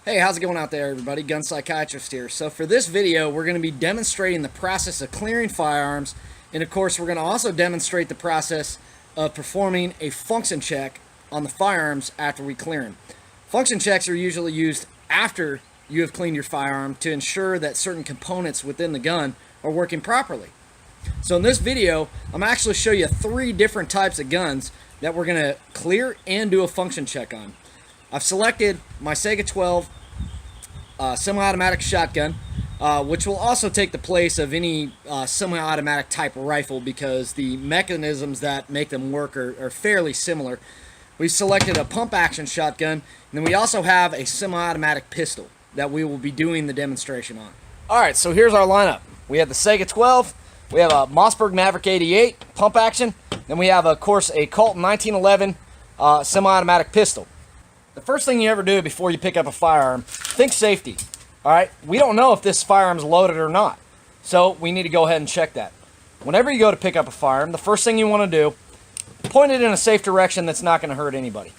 Hey, how's it going out there, everybody? Gun Psychiatrist here. So for this video, we're going to be demonstrating the process of clearing firearms, and of course, we're going to also demonstrate the process of performing a function check on the firearms after we clear them. Function checks are usually used after you have cleaned your firearm to ensure that certain components within the gun are working properly. So in this video, I'm actually show you 3 different types of guns that we're going to clear and do a function check on. I've selected my Sega 12 semi-automatic shotgun, which will also take the place of any semi-automatic type rifle because the mechanisms that make them work are fairly similar. We've selected a pump-action shotgun, and then we also have a semi-automatic pistol that we will be doing the demonstration on. Alright, so here's our lineup. We have the Sega 12, we have a Mossberg Maverick 88 pump-action, then we have, of course, a Colt 1911 semi-automatic pistol. The first thing you ever do before you pick up a firearm, think safety. Alright, we don't know if this firearm's loaded or not, so we need to go ahead and check that. Whenever you go to pick up a firearm, the first thing you want to do, point it in a safe direction that's not going to hurt anybody.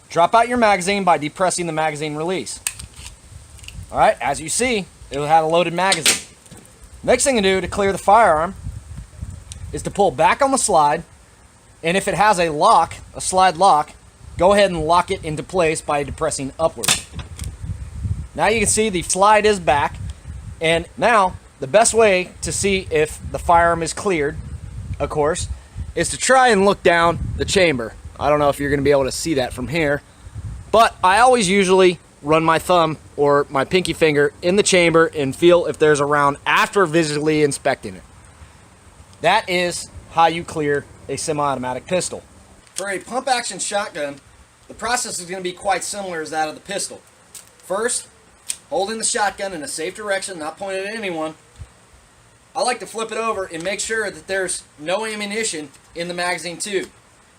Drop out your magazine by depressing the magazine release. Alright, as you see, it had a loaded magazine. Next thing to do to clear the firearm is to pull back on the slide, and if it has a lock, a slide lock, go ahead and lock it into place by depressing upward. Now you can see the slide is back, and now the best way to see if the firearm is cleared, of course, is to try and look down the chamber. I don't know if you're going to be able to see that from here, but I always usually run my thumb or my pinky finger in the chamber and feel if there's a round after visually inspecting it. That is how you clear a semi-automatic pistol. For a pump-action shotgun, the process is going to be quite similar as that of the pistol. First, holding the shotgun in a safe direction, not pointed at anyone, I like to flip it over and make sure that there's no ammunition in the magazine tube.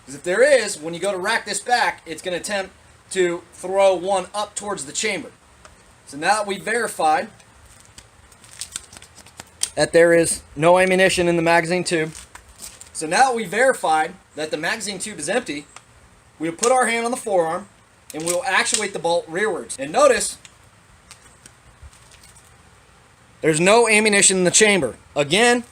Because if there is, when you go to rack this back, it's going to attempt to throw one up towards the chamber. So now that we've verified that there is no ammunition in the magazine tube, so now that we've verified that the magazine tube is empty, we'll put our hand on the forearm and we'll actuate the bolt rearwards. And notice, there's no ammunition in the chamber. Again,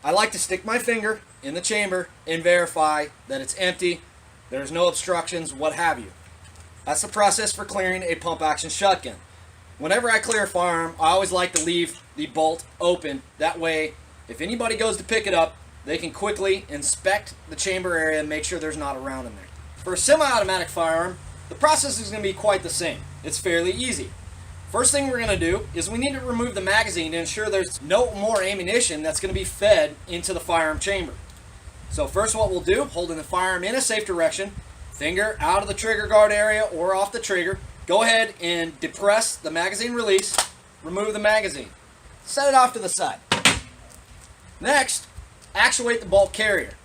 I like to stick my finger in the chamber and verify that it's empty, there's no obstructions, what have you. That's the process for clearing a pump-action shotgun. Whenever I clear a firearm, I always like to leave the bolt open. That way, if anybody goes to pick it up, they can quickly inspect the chamber area and make sure there's not a round in there. For a semi-automatic firearm, the process is going to be quite the same. It's fairly easy. First thing we're going to do is we need to remove the magazine to ensure there's no more ammunition that's going to be fed into the firearm chamber. So first what we'll do, holding the firearm in a safe direction, finger out of the trigger guard area or off the trigger, go ahead and depress the magazine release, remove the magazine. Set it off to the side. Next, actuate the bolt carrier.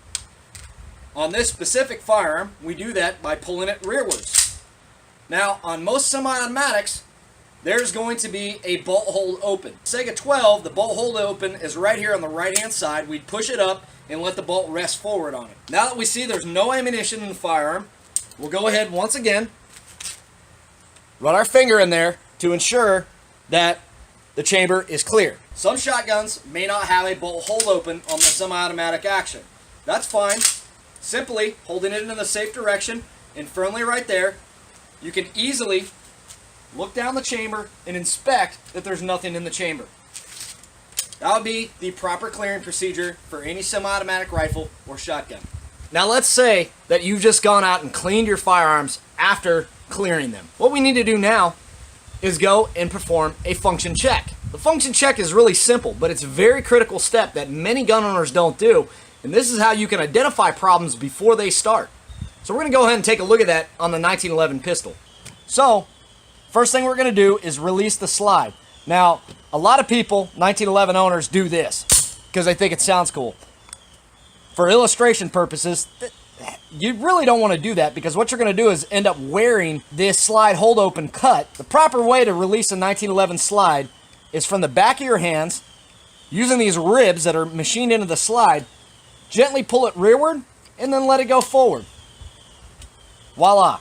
On this specific firearm, we do that by pulling it rearwards. Now, on most semi-automatics, there's going to be a bolt hold open. Sega 12, the bolt hold open is right here on the right-hand side. We'd push it up and let the bolt rest forward on it. Now that we see there's no ammunition in the firearm, we'll go ahead once again, run our finger in there to ensure that the chamber is clear. Some shotguns may not have a bolt hold open on the semi-automatic action. That's fine. Simply holding it in the safe direction and firmly right there, you can easily look down the chamber and inspect that there's nothing in the chamber. That would be the proper clearing procedure for any semi-automatic rifle or shotgun. Now let's say that you've just gone out and cleaned your firearms after clearing them. What we need to do now is go and perform a function check. The function check is really simple, but it's a very critical step that many gun owners don't do, and this is how you can identify problems before they start. So we're going to go ahead and take a look at that on the 1911 pistol. So, first thing we're going to do is release the slide. Now, a lot of people, 1911 owners, do this because they think it sounds cool. For illustration purposes, you really don't want to do that because what you're going to do is end up wearing this slide hold open cut. The proper way to release a 1911 slide is from the back of your hands, using these ribs that are machined into the slide, gently pull it rearward and then let it go forward. Voila.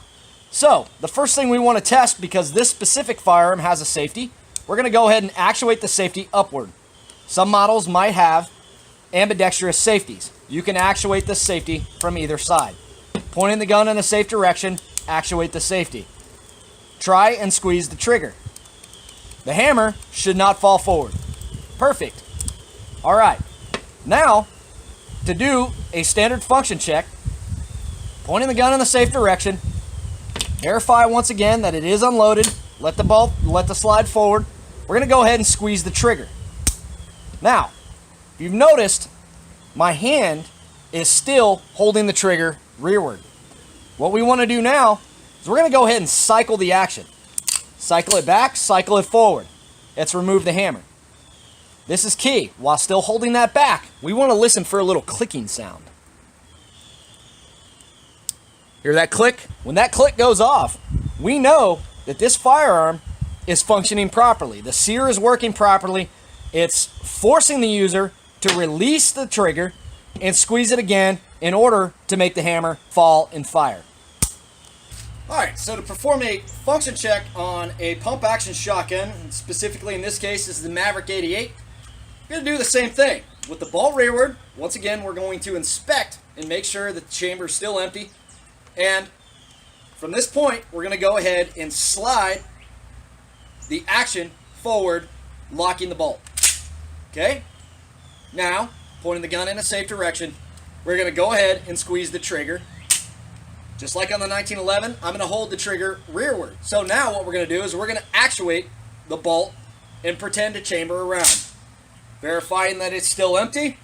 So, the first thing we want to test, because this specific firearm has a safety, we're going to go ahead and actuate the safety upward. Some models might have ambidextrous safeties. You can actuate the safety from either side. Pointing the gun in a safe direction, actuate the safety. Try and squeeze the trigger. The hammer should not fall forward. Perfect. All right. Now, to do a standard function check, pointing the gun in the safe direction, verify once again that it is unloaded, let the slide forward. We're going to go ahead and squeeze the trigger. Now, if you've noticed, my hand is still holding the trigger rearward. What we want to do now is we're going to go ahead and cycle the action. Cycle it back, cycle it forward. Let's remove the hammer. This is key. While still holding that back, we want to listen for a little clicking sound. Hear that click? When that click goes off, we know that this firearm is functioning properly. The sear is working properly. It's forcing the user to release the trigger and squeeze it again in order to make the hammer fall and fire. Alright, so to perform a function check on a pump action shotgun, specifically in this case this is the Maverick 88, we're going to do the same thing. With the bolt rearward, once again we're going to inspect and make sure that the chamber is still empty. And from this point, we're going to go ahead and slide the action forward, locking the bolt. Okay? Now, pointing the gun in a safe direction, we're going to go ahead and squeeze the trigger. Just like on the 1911, I'm going to hold the trigger rearward. So now what we're going to do is we're going to actuate the bolt and pretend to chamber around. Verifying that it's still empty,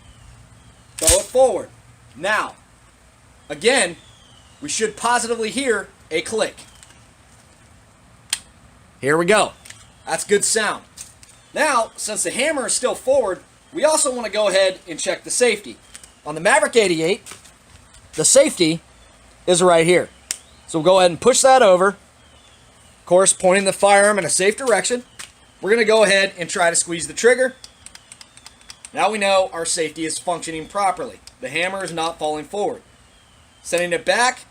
throw it forward. Now, again, we should positively hear a click. Here we go. That's good sound. Now, since the hammer is still forward, we also want to go ahead and check the safety. On the Maverick 88, the safety is right here. So we'll go ahead and push that over. Of course, pointing the firearm in a safe direction. We're going to go ahead and try to squeeze the trigger. Now we know our safety is functioning properly. The hammer is not falling forward. Setting it back,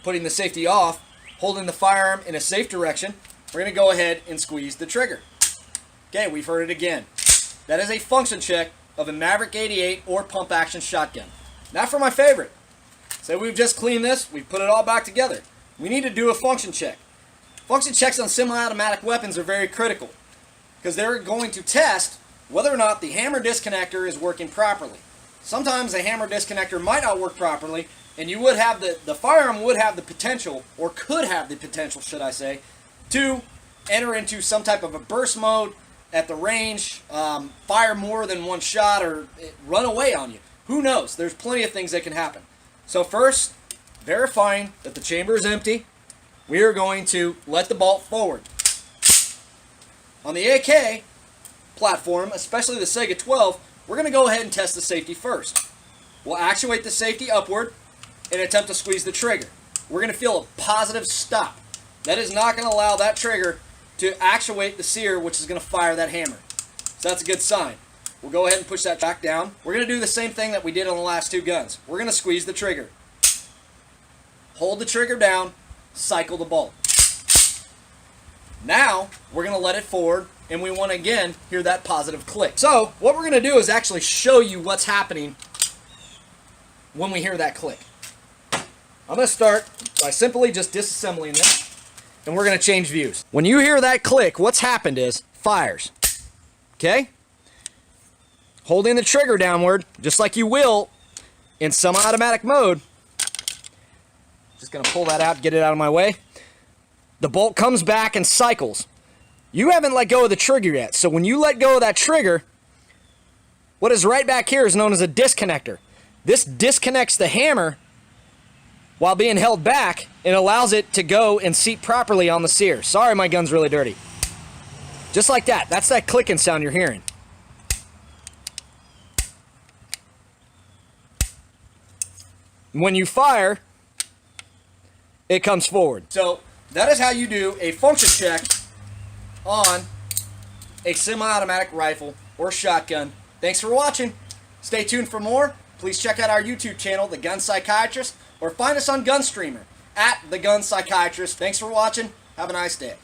putting the safety off, holding the firearm in a safe direction, we're going to go ahead and squeeze the trigger. Okay, we've heard it again. That is a function check of a Maverick 88 or pump action shotgun. Now for my favorite. Say we've just cleaned this, we've put it all back together. We need to do a function check. Function checks on semi-automatic weapons are very critical because they're going to test whether or not the hammer disconnector is working properly. Sometimes a hammer disconnector might not work properly, and you would have the firearm would have the potential, or could have the potential, should I say, to enter into some type of a burst mode at the range, fire more than one shot, or run away on you. Who knows? There's plenty of things that can happen. So first, verifying that the chamber is empty, we are going to let the bolt forward. On the AK platform, especially the Sega 12, we're going to go ahead and test the safety first. We'll actuate the safety upward and attempt to squeeze the trigger. We're going to feel a positive stop. That is not going to allow that trigger to actuate the sear, which is going to fire that hammer. So that's a good sign. We'll go ahead and push that back down. We're going to do the same thing that we did on the last two guns. We're going to squeeze the trigger. Hold the trigger down, cycle the bolt. Now, we're going to let it forward, and we want to again hear that positive click. So, what we're going to do is actually show you what's happening when we hear that click. I'm going to start by simply just disassembling this, and we're going to change views. When you hear that click, what's happened is fires. Okay? Holding the trigger downward, just like you will in semi-automatic mode. Just going to pull that out, get it out of my way. The bolt comes back and cycles. You haven't let go of the trigger yet, so when you let go of that trigger, what is right back here is known as a disconnector. This disconnects the hammer while being held back and allows it to go and seat properly on the sear. Sorry, my gun's really dirty. Just like that. That's that clicking sound you're hearing. When you fire, it comes forward. So that is how you do a function check on a semi-automatic rifle or shotgun. Thanks for watching. Stay tuned for more. Please check out our YouTube channel, The Gun Psychiatrist, or find us on Gunstreamer. at The Gun Psychiatrist. Thanks for watching. Have a nice day.